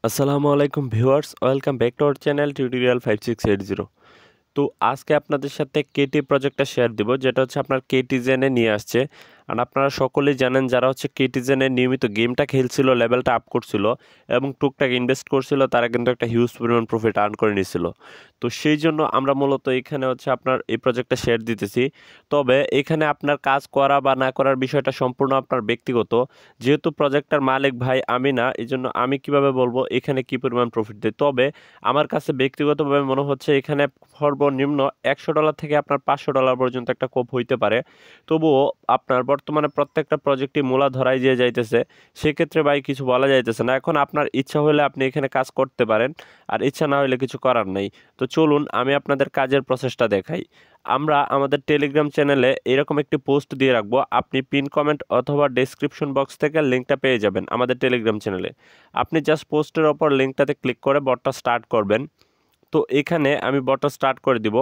আসসালামু আলাইকুম viewers, welcome back to our channel tutorial 5680। তো আজকে আপনাদের সাথে কেটি প্রজেক্টটা শেয়ার দিব, যেটা হচ্ছে আপনার কেটিজেনে নিয়ে আসছে। আর আপনারা সকলেই জানেন, যারা হচ্ছে কেটিজেনে নিয়মিত গেমটা খেলছিল, লেভেলটা আপ করছিল এবং টুকটাক ইনভেস্ট করছিল, তারা কিন্তু একটা হিউজ পরিমাণ প্রফিট আর্ন করে নিয়েছিল। তো সেই জন্য আমরা মূলত এখানে হচ্ছে আপনার এই প্রজেক্টটা শেয়ার দিতেছি। তবে এখানে আপনার কাজ করা বা না করার বিষয়টা সম্পূর্ণ আপনার ব্যক্তিগত। যেহেতু প্রজেক্টটার মালিক ভাই আমি না, এই জন্য আমি কিভাবে বলবো এখানে কি পরিমাণ প্রফিট দেয়। তবে আমার কাছে ব্যক্তিগতভাবে মনে হচ্ছে এখানে সর্বনিম্ন $100 থেকে আপনার $500 পর্যন্ত একটা কোপ হইতে পারে। তবুও আপনার বর্তমানে প্রত্যেকটা প্রজেক্টই মূলা ধরাই দিয়ে যাইতেছে, সেক্ষেত্রে ভাই কিছু বলা যাইতেছে না। এখন আপনার ইচ্ছা হলে আপনি এখানে কাজ করতে পারেন, আর ইচ্ছা না হলে কিছু করার নেই। তো চলুন আমি আপনাদের কাজের প্রসেসটা দেখাই। আমরা আমাদের টেলিগ্রাম চ্যানেলে এরকম একটি পোস্ট দিয়ে রাখবো, আপনি পিন কমেন্ট অথবা ডেসক্রিপশন বক্স থেকে লিঙ্কটা পেয়ে যাবেন আমাদের টেলিগ্রাম চ্যানেলে। আপনি জাস্ট পোস্টের ওপর লিঙ্কটাতে ক্লিক করে বটটা স্টার্ট করবেন। তো এখানে আমি বটটা স্টার্ট করে দিব।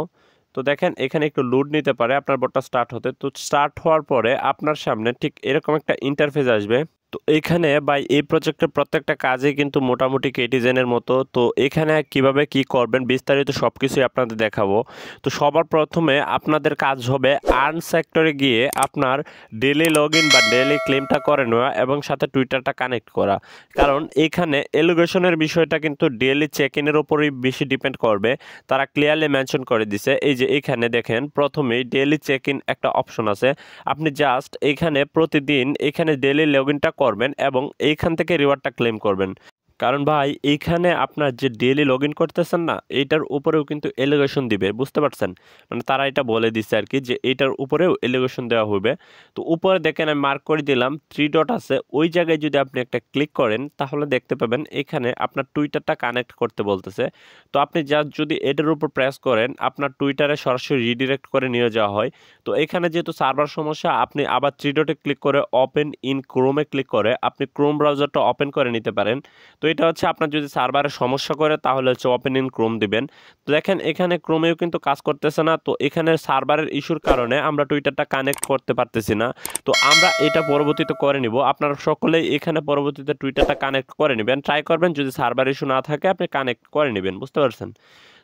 তো দেখেন এখানে একটু লোড নিতে পারে আপনার বটটা স্টার্ট হতে। তো স্টার্ট হওয়ার পরে আপনার সামনে ঠিক এরকম একটা ইন্টারফেস আসবে। তো এখানে ভাই এই প্রজেক্টের প্রত্যেকটা কাজে কিন্তু মোটামুটি কেটিজেনের মতো। তো এখানে কিভাবে কি করবেন বিস্তারিত সব কিছুই আপনাদের দেখাবো। তো সবার প্রথমে আপনাদের কাজ হবে আর্ন সেক্টরে গিয়ে আপনার ডেলি লগ ইন বা ডেলি ক্লেমটা করে নেওয়া এবং সাথে টুইটারটা কানেক্ট করা। কারণ এখানে এলোগেশনের বিষয়টা কিন্তু ডেলি চেক ইনের উপরই বেশি ডিপেন্ড করবে। তারা ক্লিয়ারলি মেনশন করে দিছে, এই যে এখানে দেখেন প্রথমেই ডেলি চেক ইন একটা অপশন আছে। আপনি জাস্ট এখানে প্রতিদিন এখানে ডেলি লগ ইনটা করবেন এবং এইখান থেকে রিওয়ার্ডটা ক্লেম করবেন। কারণ ভাই এইখানে আপনার যে ডেইলি লগ ইন করতেছেন না, এইটার উপরেও কিন্তু এলিগেশন দিবে, বুঝতে পারছেন? মানে তারা এটা বলে দিচ্ছে আর কি, যে এইটার উপরেও এলিগেশন দেওয়া হবে। তো উপরে দেখেন আমি মার্ক করে দিলাম 3 ডট আছে, ওই জায়গায় যদি আপনি একটা ক্লিক করেন তাহলে দেখতে পাবেন এখানে আপনার টুইটারটা কানেক্ট করতে বলতেছে। তো আপনি জাস্ট যদি এটার উপর প্রেস করেন আপনার টুইটারে সরাসরি রিডিরেক্ট করে নিয়ে যাওয়া হয়। তো এখানে যেহেতু সার্ভার সমস্যা, আপনি আবার 3 ডটে ক্লিক করে ওপেন ইন ক্রোমে ক্লিক করে আপনি ক্রোম ব্রাউজারটা ওপেন করে নিতে পারেন। তো এটা হচ্ছে আপনার যদি সার্ভারে সমস্যা করে তাহলে হচ্ছে ওপেন ইন ক্রোম দিবেন। তো দেখেন এখানে ক্রোমেও কিন্তু কাজ করতেছে না, তো এখানে সার্ভারের ইস্যুর কারণে আমরা টুইটারটা কানেক্ট করতে পারতেছি না। তো আমরা এটা পরবর্তীতে করে নিব। আপনারা সকলেই এখানে পরবর্তীতে টুইটারটা কানেক্ট করে নেবেন, ট্রাই করবেন যদি সার্ভার ইস্যু না থাকে আপনি কানেক্ট করে নেবেন, বুঝতে পারছেন?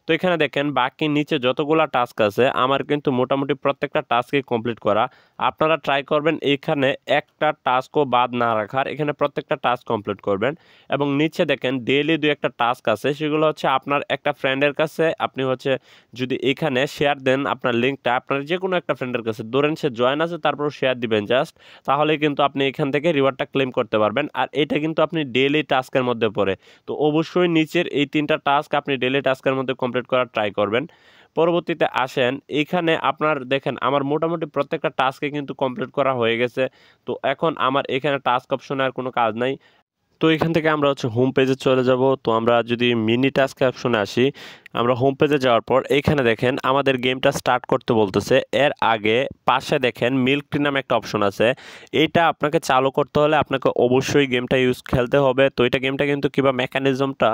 তো এখানে দেখেন বাকি নিচে যতগুলা টাস্ক আছে আমার কিন্তু মোটামুটি প্রত্যেকটা টাস্কই কমপ্লিট করা। আপনারা ট্রাই করবেন এখানে একটা টাস্কও বাদ না রাখার, এখানে প্রত্যেকটা টাস্ক কমপ্লিট করবেন। এবং নিচে দেখেন ডেইলি দুই একটা টাস্ক আছে, সেগুলো হচ্ছে আপনার একটা ফ্রেন্ডের কাছে আপনি হচ্ছে যদি এখানে শেয়ার দেন আপনার লিঙ্কটা আপনার যে কোনো একটা ফ্রেন্ডের কাছে, ধরেন সে জয়েন আছে তারপর শেয়ার দিবেন জাস্ট, তাহলে কিন্তু আপনি এখান থেকে রিওয়ার্ডটা ক্লেম করতে পারবেন। আর এটা কিন্তু আপনি ডেইলি টাস্কের মধ্যে পড়ে। তো অবশ্যই নিচের এই 3টা টাস্ক আপনি ডেইলি টাস্কের মধ্যে কমপ্লিট করার ট্রাই করবেন। পরবর্তীতে আসেন এইখানে আপনার দেখেন আমার মোটামুটি প্রত্যেকটা টাস্কে কিন্তু কমপ্লিট করা হয়ে গেছে। তো এখন আমার এখানে টাস্ক অপশনে আর কোনো কাজ নাই। তো এখান থেকে আমরা হচ্ছে হোম পেজে চলে যাব। তো আমরা যদি মিনি টাস্ক অপশনে আসি, আমরা হোম পেজে যাওয়ার পর এখানে দেখেন আমাদের গেমটা স্টার্ট করতে বলতেছে। এর আগে পাশে দেখেন মিল্ক টি নামে একটা অপশন আছে, এইটা আপনাকে চালু করতে হলে আপনাকে অবশ্যই গেমটা খেলতে হবে। তো এটা গেমটা কিন্তু কিবা মেকানিজমটা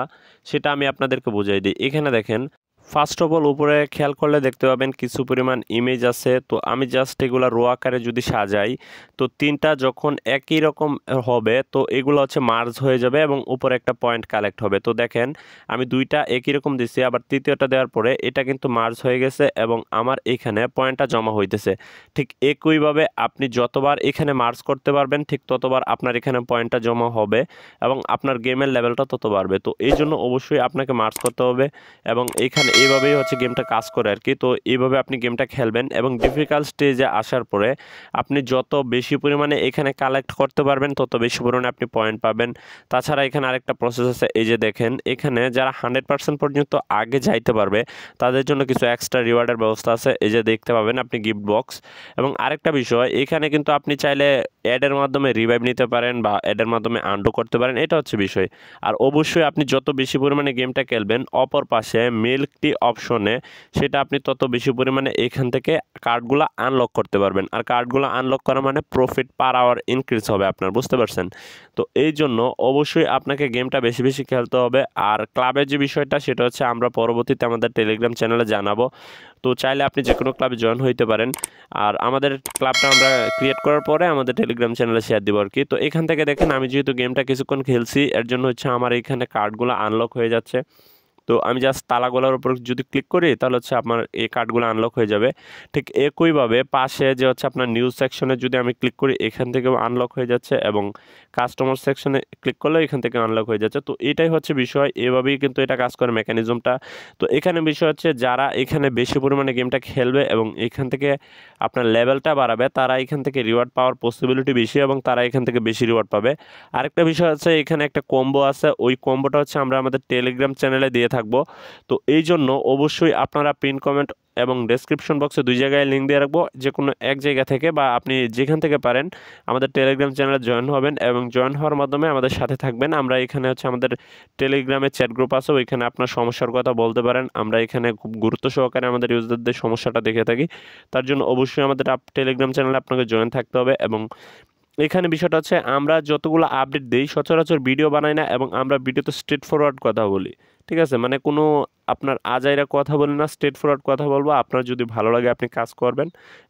সেটা আমি আপনাদেরকে বুঝাই দিই। এখানে দেখেন ফার্স্ট অফ অল উপরে খেয়াল করলে দেখতে পাবেন কিছু পরিমাণ ইমেজ আছে। তো আমি জাস্ট এগুলা রো আকারে যদি সাজাই, তো 3টা যখন একই রকম হবে তো এগুলো হচ্ছে মার্জ হয়ে যাবে এবং উপরে একটা পয়েন্ট কালেক্ট হবে। তো দেখেন আমি 2টা একই রকম দিছি, আবার তৃতীয়টা দেওয়ার পরে এটা কিন্তু মার্জ হয়ে গেছে এবং আমার এখানে পয়েন্টটা জমা হইতেছে। ঠিক একইভাবে আপনি যতবার এখানে মার্জ করতে পারবেন ঠিক ততবার আপনার এখানে পয়েন্টটা জমা হবে এবং আপনার গেমের লেভেলটা তত বাড়বে। তো এই জন্য অবশ্যই আপনাকে মার্জ করতে হবে এবং এখানে এইভাবেই হচ্ছে গেমটা কাজ করে আর কি। তো এইভাবে আপনি গেমটা খেলবেন এবং ডিফিকাল্ট স্টেজে আসার পরে আপনি যত বেশি পরিমাণে এখানে কালেক্ট করতে পারবেন তত বেশি পরিমাণে আপনি পয়েন্ট পাবেন। তাছাড়া এখানে আরেকটা প্রসেস আছে, এই যে দেখেন এখানে যারা 100% পর্যন্ত আগে যাইতে পারবে তাদের জন্য কিছু এক্সট্রা রিওয়ার্ডের ব্যবস্থা আছে, এই যে দেখতে পাবেন আপনি গিফট বক্স। এবং আরেকটা বিষয় এখানে কিন্তু আপনি চাইলে অ্যাডের মাধ্যমে রিভাইভ নিতে পারেন বা অ্যাডের মাধ্যমে আন্ডু করতে পারেন, এটা হচ্ছে বিষয়। আর অবশ্যই আপনি যত বেশি পরিমাণে গেমটা খেলবেন অপর পাশে মিল্ক একটি অপশনে, সেটা আপনি তত বেশি পরিমাণে এখান থেকে কার্ডগুলো আনলক করতে পারবেন। আর কার্ডগুলো আনলক করা মানে প্রফিট পার আওয়ার ইনক্রিজ হবে আপনার, বুঝতে পারছেন? তো এই জন্য অবশ্যই আপনাকে গেমটা বেশি বেশি খেলতে হবে। আর ক্লাবের যে বিষয়টা সেটা হচ্ছে আমরা পরবর্তীতে আমাদের টেলিগ্রাম চ্যানেলে জানাবো। তো চাইলে আপনি যে কোনো ক্লাবে জয়েন হইতে পারেন। আর আমাদের ক্লাবটা আমরা ক্রিয়েট করার পরে আমাদের টেলিগ্রাম চ্যানেলে শেয়ার দিব আর কি। তো এখান থেকে দেখেন আমি যেহেতু গেমটা কিছুক্ষণ খেলছি, এর জন্য হচ্ছে আমার এখানে কার্ডগুলো আনলক হয়ে যাচ্ছে। তো আমি জাস্ট তালাগোলার উপর যদি ক্লিক করি তাহলে হচ্ছে আপনার এই কার্ডগুলো আনলক হয়ে যাবে। ঠিক একইভাবে পাশে যে হচ্ছে আপনার নিউজ সেকশনে যদি আমি ক্লিক করি, এখান থেকেও আনলক হয়ে যাচ্ছে, এবং কাস্টমার সেকশনে ক্লিক করলেও এখান থেকে আনলক হয়ে যাচ্ছে। তো এটাই হচ্ছে বিষয়, এভাবেই কিন্তু এটা কাজ করে মেকানিজমটা। তো এখানে বিষয় হচ্ছে যারা এখানে বেশি পরিমাণে গেমটা খেলবে এবং এখান থেকে আপনার লেভেলটা বাড়াবে, তারা এখান থেকে রিওয়ার্ড পাওয়ার পসিবিলিটি বেশি এবং তারা এখান থেকে বেশি রিওয়ার্ড পাবে। আরেকটা বিষয় আছে, এখানে একটা কম্বো আছে, ওই কম্বোটা হচ্ছে আমরা আমাদের টেলিগ্রাম চ্যানেলে দিয়ে থাকবো। তো এই জন্য অবশ্যই আপনারা পিন কমেন্ট এবং ডেসক্রিপশন বক্সে 2 জায়গায় লিঙ্ক দিয়ে রাখবো, যে কোনো এক জায়গা থেকে বা আপনি যেখান থেকে পারেন আমাদের টেলিগ্রাম চ্যানেলে জয়েন হবেন এবং জয়েন হওয়ার মাধ্যমে আমাদের সাথে থাকবেন। আমরা এখানে হচ্ছে আমাদের টেলিগ্রামে চ্যাট গ্রুপ আছে, ওইখানে আপনার সমস্যার কথা বলতে পারেন। আমরা এখানে খুব গুরুত্ব সহকারে আমাদের ইউজারদের সমস্যাটা দেখে থাকি। তার জন্য অবশ্যই আমাদের টেলিগ্রাম চ্যানেলে আপনাকে জয়েন থাকতে হবে। এবং এখানে বিষয়টা হচ্ছে আমরা যতগুলো আপডেট দিই সচরাচর ভিডিও বানাই না, এবং আমরা ভিডিওতে স্ট্রেট ফরওয়ার্ড কথা বলি, ঠিক আছে? মানে কোনো আপনার আজাইরা কথা বলি না, স্ট্রেট ফরওয়ার্ড কথা বলবো। আপনার যদি ভালো লাগে আপনি কাজ করবেন,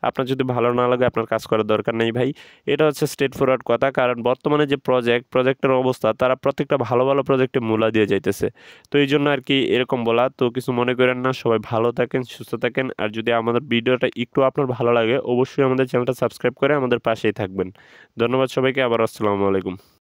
আপনার যদি ভালো না লাগে আপনার কাজ করার দরকার নেই ভাই। এটা হচ্ছে স্ট্রেট ফরওয়ার্ড কথা, কারণ বর্তমানে যে প্রজেক্টের অবস্থা, তারা প্রত্যেকটা ভালো ভালো প্রজেক্টে মূলা দিয়ে যাইতেছে। তো এই জন্য আর কি এরকম বলা। তো কিছু মনে করেন না, সবাই ভালো থাকেন, সুস্থ থাকেন। আর যদি আমাদের ভিডিওটা একটু আপনার ভালো লাগে অবশ্যই আমাদের চ্যানেলটা সাবস্ক্রাইব করে আমাদের পাশেই থাকবেন। ধন্যবাদ সবাইকে, আবার আসসালামু আলাইকুম।